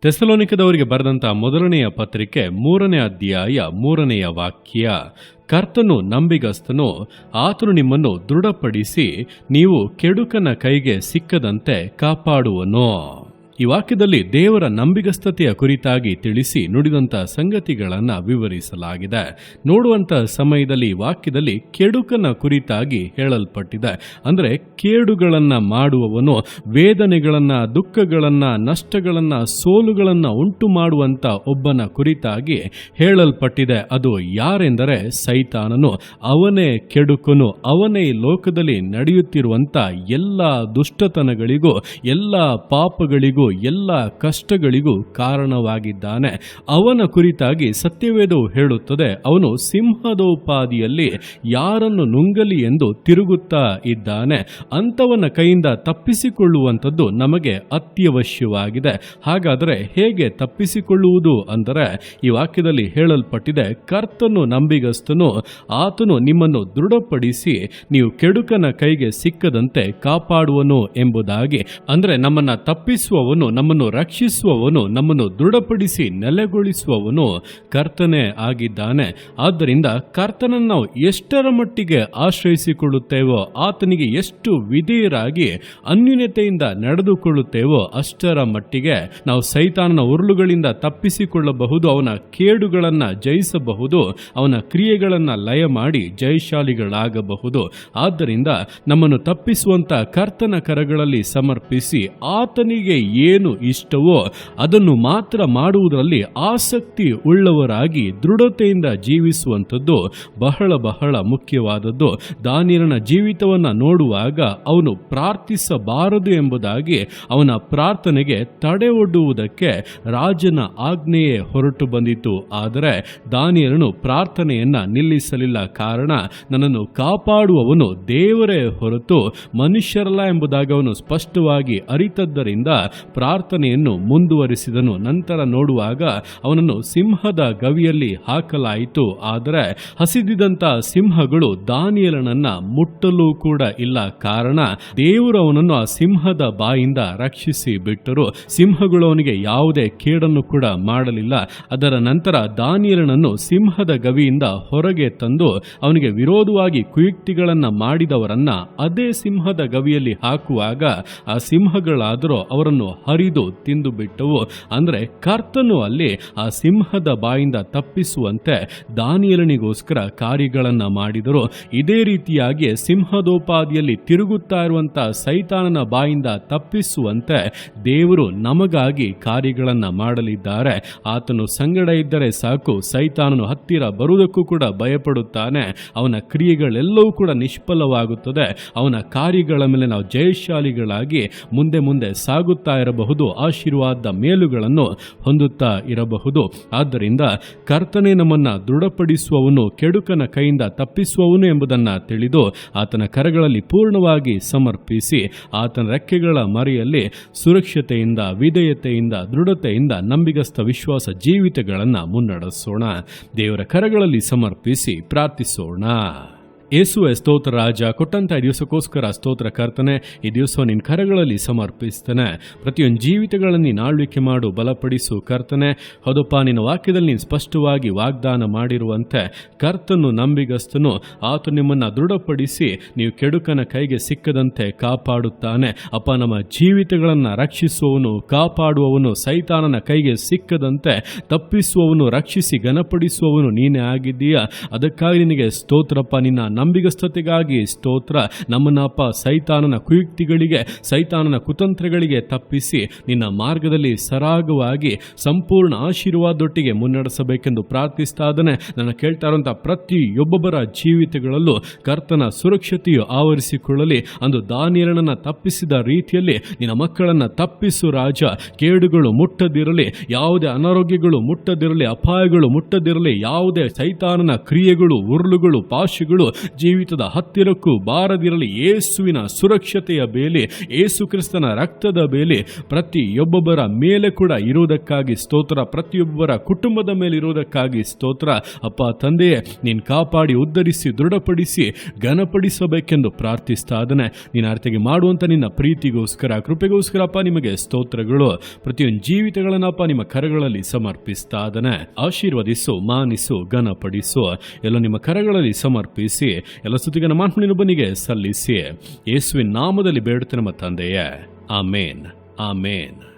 ಥೆಸಲೋನಿಕದವರಿಗೆ ಬರೆದಂತಹ ಮೊದಲನೆಯ ಪತ್ರಿಕೆ 3ನೇ ಅಧ್ಯಾಯ 3ನೇ ವಾಕ್ಯ. ಕರ್ತನು ನಂಬಿಗಸ್ತನು, ಆತನು ನಿಮ್ಮನ್ನು ದೃಢಪಡಿಸಿ ನೀವು ಕೆಡುಕನ ಕೈಗೆ ಸಿಕ್ಕದಂತೆ ಕಾಪಾಡುವನು. ಈ ವಾಕ್ಯದಲ್ಲಿ ದೇವರ ನಂಬಿಗಸ್ತತೆಯ ಕುರಿತಾಗಿ ತಿಳಿಸಿ ನುಡಿದಂಥ ಸಂಗತಿಗಳನ್ನು ವಿವರಿಸಲಾಗಿದೆ. ನೋಡುವಂಥ ಸಮಯದಲ್ಲಿ ಈ ವಾಕ್ಯದಲ್ಲಿ ಕೆಡುಕನ ಕುರಿತಾಗಿ ಹೇಳಲ್ಪಟ್ಟಿದೆ. ಅಂದರೆ ಕೇಡುಗಳನ್ನು ಮಾಡುವವನು, ವೇದನೆಗಳನ್ನು, ದುಃಖಗಳನ್ನು, ನಷ್ಟಗಳನ್ನು, ಸೋಲುಗಳನ್ನು ಉಂಟು ಮಾಡುವಂಥ ಒಬ್ಬನ ಕುರಿತಾಗಿ ಹೇಳಲ್ಪಟ್ಟಿದೆ. ಅದು ಯಾರೆಂದರೆ ಸೈತಾನನು. ಅವನೇ ಕೆಡುಕನು. ಅವನೇ ಈ ಲೋಕದಲ್ಲಿ ನಡೆಯುತ್ತಿರುವಂಥ ಎಲ್ಲ ದುಷ್ಟತನಗಳಿಗೂ, ಎಲ್ಲ ಪಾಪಗಳಿಗೂ, ಎಲ್ಲ ಕಷ್ಟಗಳಿಗೂ ಕಾರಣವಾಗಿದ್ದಾನೆ. ಅವನ ಕುರಿತಾಗಿ ಸತ್ಯವೇದವು ಹೇಳುತ್ತದೆ, ಅವನು ಸಿಂಹದೋಪಾದಿಯಲ್ಲಿ ಯಾರನ್ನು ನುಂಗಲಿ ಎಂದು ತಿರುಗುತ್ತಾ ಇದ್ದಾನೆ. ಅಂಥವನ ಕೈಯಿಂದ ತಪ್ಪಿಸಿಕೊಳ್ಳುವಂಥದ್ದು ನಮಗೆ ಅತ್ಯವಶ್ಯವಾಗಿದೆ. ಹಾಗಾದರೆ ಹೇಗೆ ತಪ್ಪಿಸಿಕೊಳ್ಳುವುದು ಅಂದರೆ ಈ ವಾಕ್ಯದಲ್ಲಿ ಹೇಳಲ್ಪಟ್ಟಿದೆ, ಕರ್ತನು ನಂಬಿಗಸ್ತನು, ಆತನು ನಿಮ್ಮನ್ನು ದೃಢಪಡಿಸಿ ನೀವು ಕೆಡುಕನ ಕೈಗೆ ಸಿಕ್ಕದಂತೆ ಕಾಪಾಡುವನು ಎಂಬುದಾಗಿ. ಅಂದರೆ ನಮ್ಮನ್ನು ತಪ್ಪಿಸುವವನು, ನಮ್ಮನ್ನು ರಕ್ಷಿಸುವವನು, ನಮ್ಮನ್ನು ದೃಢಪಡಿಸಿ ನೆಲೆಗೊಳಿಸುವವನು ಕರ್ತನೇ ಆಗಿದ್ದಾನೆ. ಆದ್ದರಿಂದ ಕರ್ತನನ್ನು ನಾವು ಎಷ್ಟರ ಮಟ್ಟಿಗೆ ಆಶ್ರಯಿಸಿಕೊಳ್ಳುತ್ತೇವೋ, ಆತನಿಗೆ ಎಷ್ಟು ವಿಧೇಯರಾಗಿ ಅನ್ಯೂನ್ಯತೆಯಿಂದ ನಡೆದುಕೊಳ್ಳುತ್ತೇವೋ ಅಷ್ಟರ ಮಟ್ಟಿಗೆ ನಾವು ಸೈತಾನನ ಉರುಳುಗಳಿಂದ ತಪ್ಪಿಸಿಕೊಳ್ಳಬಹುದು, ಅವನ ಕೇಡುಗಳನ್ನು ಜಯಿಸಬಹುದು, ಅವನ ಕ್ರಿಯೆಗಳನ್ನು ಲಯ ಮಾಡಿ ಜಯಶಾಲಿಗಳಾಗಬಹುದು. ಆದ್ದರಿಂದ ನಮ್ಮನ್ನು ತಪ್ಪಿಸುವಂತ ಕರ್ತನ ಕರಗಳಲ್ಲಿ ಸಮರ್ಪಿಸಿ ಆತನಿಗೆ ಏನು ಇಷ್ಟವೋ ಅದನ್ನು ಮಾತ್ರ ಮಾಡುವುದರಲ್ಲಿ ಆಸಕ್ತಿ ಉಳ್ಳವರಾಗಿ ದೃಢತೆಯಿಂದ ಜೀವಿಸುವಂಥದ್ದು ಬಹಳ ಬಹಳ ಮುಖ್ಯವಾದದ್ದು. ದಾನಿಯೇಲನ ಜೀವಿತವನ್ನು ನೋಡುವಾಗ ಅವನು ಪ್ರಾರ್ಥಿಸಬಾರದು ಎಂಬುದಾಗಿ ಅವನ ಪ್ರಾರ್ಥನೆಗೆ ತಡೆ ಒಡ್ಡುವುದಕ್ಕೆ ರಾಜನ ಆಜ್ಞೆಯೇ ಹೊರಟು ಬಂದಿತು. ಆದರೆ ದಾನಿಯೇಲನು ಪ್ರಾರ್ಥನೆಯನ್ನ ನಿಲ್ಲಿಸಲಿಲ್ಲ. ಕಾರಣ, ನನ್ನನ್ನು ಕಾಪಾಡುವವನು ದೇವರೇ ಹೊರತು ಮನುಷ್ಯರಲ್ಲ ಎಂಬುದಾಗಿ ಅವನು ಸ್ಪಷ್ಟವಾಗಿ ಅರಿತದ್ದರಿಂದ ಪ್ರಾರ್ಥನೆಯನ್ನು ಮುಂದುವರಿಸಿದನು. ನಂತರ ನೋಡುವಾಗ ಅವನನ್ನು ಸಿಂಹದ ಗವಿಯಲ್ಲಿ ಹಾಕಲಾಯಿತು. ಆದರೆ ಹಸಿದಿದಂತ ಸಿಂಹಗಳು ದಾನಿಯೇಲನನ್ನ ಮುಟ್ಟಲು ಕೂಡ ಇಲ್ಲ. ಕಾರಣ, ದೇವರು ಅವನನ್ನು ಆ ಸಿಂಹದ ಬಾಯಿಂದ ರಕ್ಷಿಸಿ ಬಿಟ್ಟರು. ಸಿಂಹಗಳು ಅವನಿಗೆ ಯಾವುದೇ ಕೇಡನ್ನು ಕೂಡ ಮಾಡಲಿಲ್ಲ. ಅದರ ನಂತರ ದಾನಿಯೇಲನನ್ನು ಸಿಂಹದ ಗವಿಯಿಂದ ಹೊರಗೆ ತಂದು ಅವನಿಗೆ ವಿರೋಧವಾಗಿ ಕುಯುಕ್ತಿಗಳನ್ನ ಮಾಡಿದವರನ್ನ ಅದೇ ಸಿಂಹದ ಗವಿಯಲ್ಲಿ ಹಾಕುವಾಗ ಆ ಸಿಂಹಗಳಾದರೂ ಅವರನ್ನು ಹರಿದು ತಿಂದು ಬಿಟ್ಟವು. ಅಂದ್ರೆ ಕರ್ತನು ಅಲ್ಲಿ ಆ ಸಿಂಹದ ಬಾಯಿಂದ ತಪ್ಪಿಸುವಂತೆ ದಾನಿಯೇಲನಿಗೋಸ್ಕರ ಕಾರ್ಯಗಳನ್ನ ಮಾಡಿದರು. ಇದೇ ರೀತಿಯಾಗಿ ಸಿಂಹದೋಪಾದಿಯಲ್ಲಿ ತಿರುಗುತ್ತಾ ಇರುವಂತಹ ಸೈತಾನನ ಬಾಯಿಂದ ತಪ್ಪಿಸುವಂತೆ ದೇವರು ನಮಗಾಗಿ ಕಾರ್ಯಗಳನ್ನ ಮಾಡಲಿದ್ದಾರೆ. ಆತನು ಸಂಗಡ ಇದ್ದರೆ ಸಾಕು, ಸೈತಾನನು ಹತ್ತಿರ ಬರುವುದಕ್ಕೂ ಕೂಡ ಭಯಪಡುತ್ತಾನೆ. ಅವನ ಕ್ರಿಯೆಗಳೆಲ್ಲವೂ ಕೂಡ ನಿಷ್ಫಲವಾಗುತ್ತದೆ. ಅವನ ಕಾರ್ಯಗಳ ಮೇಲೆ ನಾವು ಜಯಶಾಲಿಗಳಾಗಿ ಮುಂದೆ ಮುಂದೆ ಸಾಗುತ್ತಾ ಇರಬಹುದು, ಆಶೀರ್ವಾದ ಮೇಲುಗಳನ್ನು ಹೊಂದುತ್ತಾ ಇರಬಹುದು. ಆದ್ದರಿಂದ ಕರ್ತನೇ ನಮ್ಮನ್ನ ದೃಢಪಡಿಸುವವನು, ಕೆಡುಕನ ಕೈಯಿಂದ ತಪ್ಪಿಸುವವನು ಎಂಬುದನ್ನು ತಿಳಿದು ಆತನ ಕರಗಳಲ್ಲಿ ಪೂರ್ಣವಾಗಿ ಸಮರ್ಪಿಸಿ ಆತನ ರೆಕ್ಕೆಗಳ ಮರೆಯಲ್ಲಿ ಸುರಕ್ಷತೆಯಿಂದ, ವಿಧೇಯತೆಯಿಂದ, ದೃಢತೆಯಿಂದ ನಂಬಿಗಸ್ತ ವಿಶ್ವಾಸ ಜೀವಿತಗಳನ್ನು ಮುನ್ನಡೆಸೋಣ. ದೇವರ ಕರಗಳಲ್ಲಿ ಸಮರ್ಪಿಸಿ ಪ್ರಾರ್ಥಿಸೋಣ. ಯೇಸುವೆ ಸ್ತೋತ್ರ ರಾಜ, ಕೊಟ್ಟಂತ ಈ ದಿವಸಕ್ಕೋಸ್ಕರ ಸ್ತೋತ್ರ ಕರ್ತನೆ. ಈ ದಿವಸ ನಿನ್ನ ಕರಗಳಲ್ಲಿ ಸಮರ್ಪಿಸ್ತೇನೆ. ಪ್ರತಿಯೊಂದು ಜೀವಿತಗಳನ್ನು ನೀನು ಆಳ್ವಿಕೆ ಮಾಡು, ಬಲಪಡಿಸು ಕರ್ತನೆ. ಹೌದಪ್ಪ, ನಿನ್ನ ವಾಕ್ಯದಲ್ಲಿ ನೀನು ಸ್ಪಷ್ಟವಾಗಿ ವಾಗ್ದಾನ ಮಾಡಿರುವಂತೆ ಕರ್ತನು ನಂಬಿಗಸ್ತನು, ಆತ ನಿಮ್ಮನ್ನು ದೃಢಪಡಿಸಿ ನೀವು ಕೆಡುಕನ ಕೈಗೆ ಸಿಕ್ಕದಂತೆ ಕಾಪಾಡುತ್ತಾನೆ. ಅಪ್ಪ, ನಮ್ಮ ಜೀವಿತಗಳನ್ನು ರಕ್ಷಿಸುವವನು, ಕಾಪಾಡುವವನು, ಸೈತಾನನ ಕೈಗೆ ಸಿಕ್ಕದಂತೆ ತಪ್ಪಿಸುವವನು, ರಕ್ಷಿಸಿ ಘನಪಡಿಸುವವನು ನೀನೇ ಆಗಿದ್ದೀಯಾ. ಅದಕ್ಕಾಗಿ ನಿನಗೆ ಸ್ತೋತ್ರಪ್ಪ. ನಿನ್ನ ನಂಬಿಗಸ್ತತೆಗಾಗಿ ಸ್ತೋತ್ರ. ನಮ್ಮನ್ನಪ್ಪ ಸೈತಾನನ ಕುಯುಕ್ತಿಗಳಿಗೆ, ಸೈತಾನನ ಕುತಂತ್ರಗಳಿಗೆ ತಪ್ಪಿಸಿ ನಿನ್ನ ಮಾರ್ಗದಲ್ಲಿ ಸರಾಗವಾಗಿ ಸಂಪೂರ್ಣ ಆಶೀರ್ವಾದದೊಟ್ಟಿಗೆ ಮುನ್ನಡೆಸಬೇಕೆಂದು ಪ್ರಾರ್ಥಿಸ್ತಾ ಇದ್ದಾನೆ. ನನ್ನ ಕೇಳ್ತಾ ಇರುವಂತಹ ಪ್ರತಿಯೊಬ್ಬೊಬ್ಬರ ಜೀವಿತಗಳಲ್ಲೂ ಕರ್ತನ ಸುರಕ್ಷತೆಯು ಆವರಿಸಿಕೊಳ್ಳಲಿ. ಅಂದು ದಾನಿಯೇಲನನ್ನ ತಪ್ಪಿಸಿದ ರೀತಿಯಲ್ಲಿ ನಿನ್ನ ಮಕ್ಕಳನ್ನ ತಪ್ಪಿಸು ರಾಜ. ಕೇಡುಗಳು ಮುಟ್ಟದಿರಲಿ, ಯಾವುದೇ ಅನಾರೋಗ್ಯಗಳು ಮುಟ್ಟದಿರಲಿ, ಅಪಾಯಗಳು ಮುಟ್ಟದಿರಲಿ, ಯಾವುದೇ ಸೈತಾನನ ಕ್ರಿಯೆಗಳು, ಉರುಳುಗಳು, ಪಾಶಗಳು ಜೀವಿತದ ಹತ್ತಿರಕ್ಕೂ ಬಾರದಿರಲಿ. ಯೇಸುವಿನ ಸುರಕ್ಷತೆಯ ಬೇಲಿ, ಯೇಸು ಕ್ರಿಸ್ತನ ರಕ್ತದ ಬೇಲಿ ಪ್ರತಿಯೊಬ್ಬೊಬ್ಬರ ಮೇಲೆ ಕೂಡ ಇರುವುದಕ್ಕಾಗಿ ಸ್ತೋತ್ರ. ಪ್ರತಿಯೊಬ್ಬರ ಕುಟುಂಬದ ಮೇಲೆ ಇರುವುದಕ್ಕಾಗಿ ಸ್ತೋತ್ರ. ಅಪ್ಪ ತಂದೆಯೇ, ನೀನು ಕಾಪಾಡಿ ಉದ್ಧರಿಸಿ ದೃಢಪಡಿಸಿ ಘನಪಡಿಸಬೇಕೆಂದು ಪ್ರಾರ್ಥಿಸ್ತಾ ಅದನ್ನೇ ನೀನು ಅರ್ಥಗೆ ಮಾಡುವಂಥ ನಿನ್ನ ಪ್ರೀತಿಗೋಸ್ಕರ, ಕೃಪೆಗೋಸ್ಕರಪ್ಪ ನಿಮಗೆ ಸ್ತೋತ್ರಗಳು. ಪ್ರತಿಯೊಂದು ಜೀವಿತಗಳನ್ನಪ್ಪ ನಿಮ್ಮ ಕರಗಳಲ್ಲಿ ಸಮರ್ಪಿಸ್ತಾ ಅದನ್ನೇ ಆಶೀರ್ವದಿಸು, ಮಾನಿಸು, ಘನಪಡಿಸು. ಎಲ್ಲ ನಿಮ್ಮ ಕರಗಳಲ್ಲಿ ಸಮರ್ಪಿಸಿ ಎಲ್ಲ ಸ್ತುತಿಗನ ಮಹಿಮೆಯೊಬ್ಬನಿಗೆ ಸಲ್ಲಿಸಿ ಯೇಸುವಿನ ನಾಮದಲ್ಲಿ ಬೇಡುತ್ತೇನೆ ನಮ್ಮ ತಂದೆಯೇ. ಆಮೇನ್, ಆಮೇನ್.